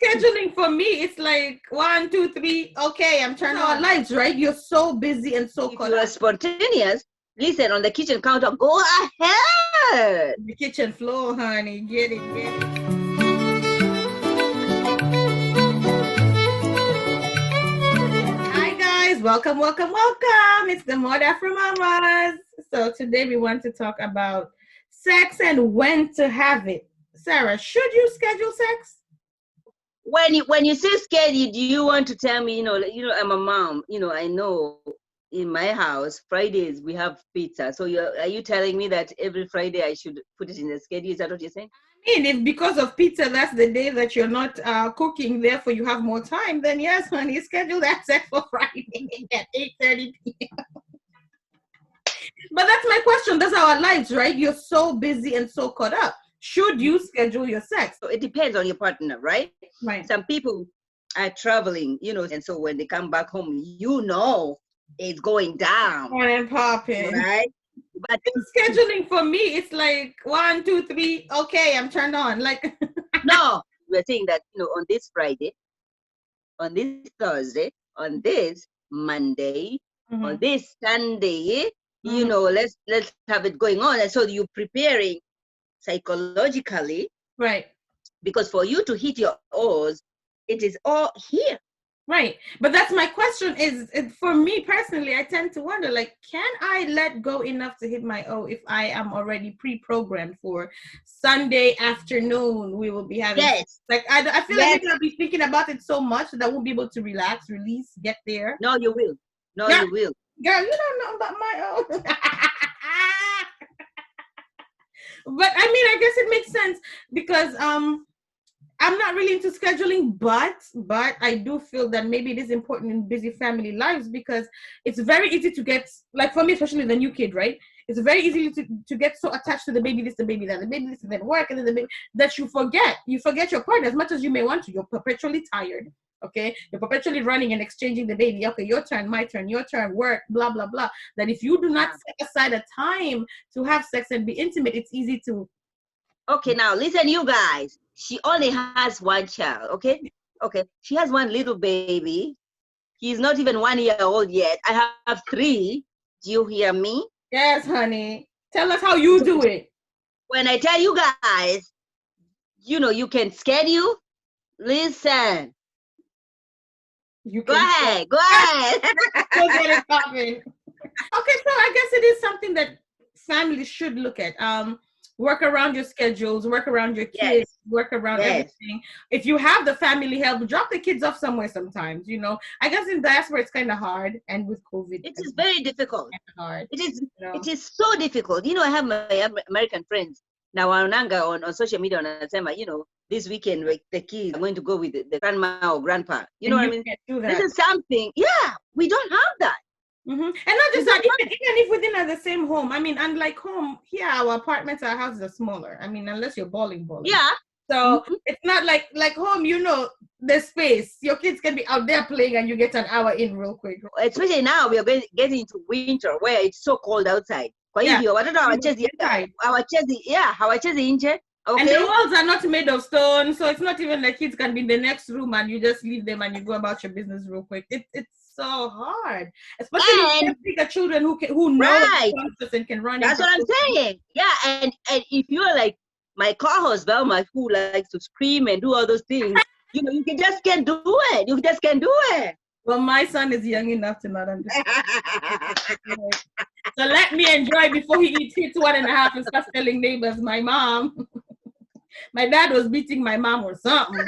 scheduling for me, it's like 1, 2, 3. Okay, I'm turning our lives, right? You're so busy and so If caught you are up. spontaneous, listen, on the kitchen counter, go ahead. The kitchen floor, honey. Get it, get it. Hi guys, welcome, welcome, welcome. It's the Moda from Mamas. So today we want to talk about sex and when to have it. Sarah, should you schedule sex? When you say scared, do you want to tell me, I'm a mom, I know in my house, Fridays we have pizza. So are you telling me that every Friday I should put it in the schedule? Is that what you're saying? I mean, if because of pizza, that's the day that you're not cooking, therefore you have more time, then yes, honey, schedule that sex for Friday at 8:30 p.m. But that's my question. That's our lives, right? You're so busy and so caught up. Should you schedule your sex? So it depends on your partner, right? Right. Some people are traveling, and so when they come back home, it's going down. And popping. Right? But scheduling for me, it's like 1, 2, 3. Okay, I'm turned on. Like no, we're saying that on this Friday, on this Thursday, on this Monday, on this Sunday, let's have it going on. And so you're preparing psychologically, right? Because for you to hit your O's, it is all here. Right. But that's my question is for me personally, I tend to wonder, like, can I let go enough to hit my O if I am already pre-programmed for Sunday afternoon we will be having yes. Like, I feel like maybe I'll be thinking about it so much that I won't be able to relax, release, get there. No, you will. No, you will. Girl, you don't know about my own. But I mean, I guess it makes sense because I'm not really into scheduling, but I do feel that maybe it is important in busy family lives because it's very easy to get, like for me, especially the new kid, right? It's very easy to get so attached to the baby this, the baby that, the baby this, and then work, and then the baby, that you forget your partner as much as you may want to. You're perpetually tired, okay? You're perpetually running and exchanging the baby. Okay, your turn, my turn, your turn, work, blah, blah, blah. That if you do not set aside a time to have sex and be intimate, it's easy to... Okay, now listen, you guys. She only has one child, okay? Okay, she has one little baby. He's not even 1 year old yet. I have 3. Do you hear me? Yes, honey. Tell us how you do it. When I tell you guys, you can schedule. Listen. Go ahead. Go ahead. Go get it popping. Okay, so I guess it is something that families should look at. Work around your schedules, work around your kids, work around everything. If you have the family help, drop the kids off somewhere sometimes, I guess in diaspora it's kind of hard, and with COVID it is very difficult. Hard. It is so difficult. I have my American friends now on social media on this weekend the kids are going to go with the grandma or grandpa. You know what I mean? This is something, we don't have that. And not just that, even if within the same home. I mean, unlike home, here our apartments, our houses are smaller. I mean, unless you're balling. Yeah. So it's not like home, the space. Your kids can be out there playing and you get an hour in real quick. Especially now we are getting into winter where it's so cold outside. Okay. And the walls are not made of stone, so it's not even like kids can be in the next room and you just leave them and you go about your business real quick. It's so hard, especially if you have children who know and can run. That's what I'm saying. Yeah, and if you're like my co-host Velma, who likes to scream and do all those things, you just can't do it. You just can't do it. Well, my son is young enough to not understand. So let me enjoy before he hits 1.5 and starts telling neighbors, my mom, my dad was beating my mom or something.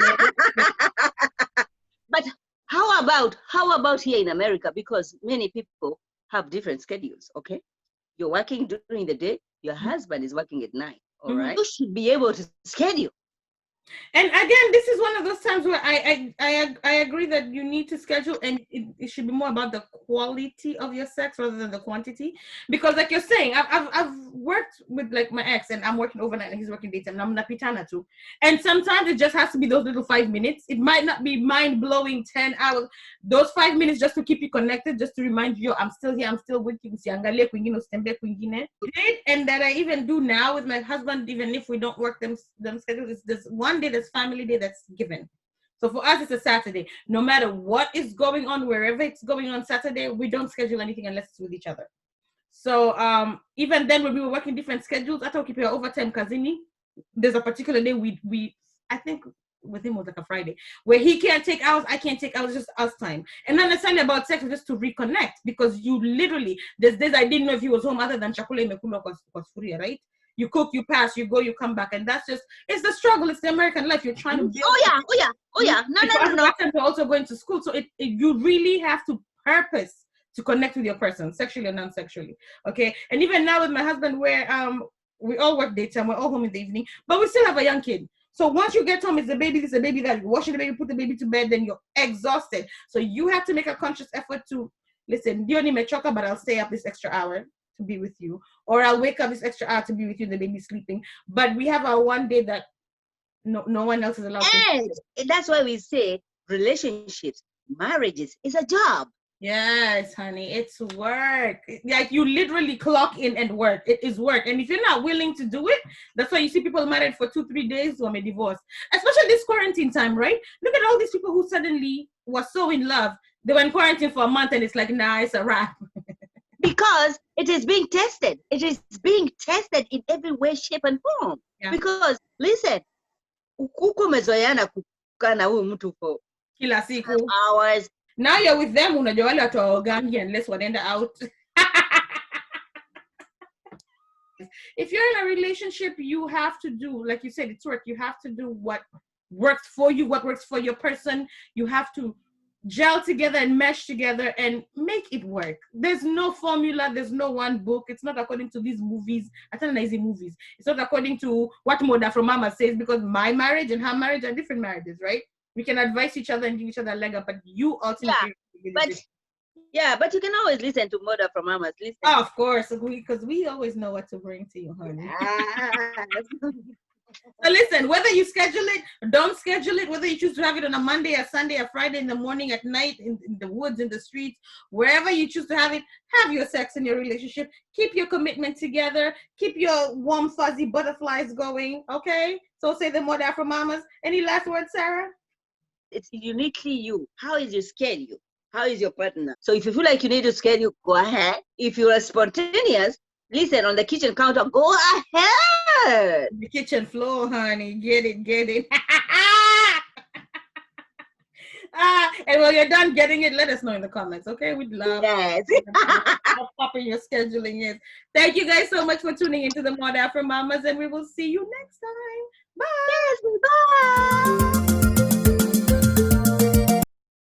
But how about here in America? Because many people have different schedules, okay? You're working during the day, your husband is working at night, all right? You should be able to schedule. And again, this is one of those times where I agree that you need to schedule, and it should be more about the quality of your sex rather than the quantity. Because like you're saying, I've worked with like my ex, and I'm working overnight and he's working daytime, and I'm napitana too. And sometimes it just has to be those little 5 minutes. It might not be mind-blowing 10 hours. Those 5 minutes just to keep you connected, just to remind you, I'm still here, I'm still with you. And that I even do now with my husband, even if we don't work them schedules, there's one day that's family day that's given. So for us, it's a Saturday. No matter what is going on, wherever it's going on Saturday, we don't schedule anything unless it's with each other. So even then, when we were working different schedules, I thought your overtime kazini. There's a particular day we I think with him was like a Friday where he can't take hours, I can't take hours, just us time. And not necessarily about sex, just to reconnect, because you literally, there's days I didn't know if he was home other than chakule mekulo was furia, right? You cook, you pass, you go, you come back, and that's just, it's the struggle. It's the American life. You're trying to build. Oh yeah. No. You're also going to school, so you really have to purpose to connect with your person, sexually or non-sexually. Okay, and even now with my husband, where we all work daytime, we're all home in the evening, but we still have a young kid. So once you get home, it's a baby that you're washing the baby, put the baby to bed, then you're exhausted. So you have to make a conscious effort to listen. Dioni mechoka, but I'll stay up this extra hour to be with you, or I'll wake up this extra hour to be with you. The baby's sleeping, but we have our one day that no one else is allowed. And that's why we say relationships, marriages is a job. Yes, honey, it's work. Like you literally clock in and work. It is work. And if you're not willing to do it, that's why you see people married for 2-3 days or may divorce. Especially this quarantine time, right? Look at all these people who suddenly were so in love. They were in quarantine for a month and it's like, nah, it's a wrap. Because it is being tested. It is being tested in every way, shape, and form. Yeah. Because listen, umezoeana kukaa na huyu mtu for kila siku hours. Now you're with them, unajua wale watu waogangi unless wanaenda out. If you're in a relationship, you have to do, like you said, it's work. You have to do what works for you, what works for your person. You have to gel together and mesh together and make it work. There's no formula. There's no one book. It's not according to these movies. I tell you, easy movies. It's not according to what Moda from Mama says, because my marriage and her marriage are different marriages, right? We can advise each other and give each other a leg up, but you ultimately. But you can always listen to Mother from Mama's. Listen. Oh, of course, because we always know what to bring to you, honey. So listen, whether you schedule it or don't schedule it, whether you choose to have it on a Monday, a Sunday, a Friday, in the morning, at night, in the woods, in the streets, wherever you choose to have it, have your sex in your relationship. Keep your commitment together. Keep your warm, fuzzy butterflies going, okay? So say the Mother from Mamas. Any last words, Sarah? It's uniquely you. How is your schedule? How is your partner? So if you feel like you need to schedule, go ahead. If you are spontaneous, listen, on the kitchen counter, go ahead. The kitchen floor, honey. Get it. And when you're done getting it, let us know in the comments, okay? We'd love how proper your scheduling is. Thank you guys so much for tuning into the Mother from Mamas, and we will see you next time. Bye. Yes, bye.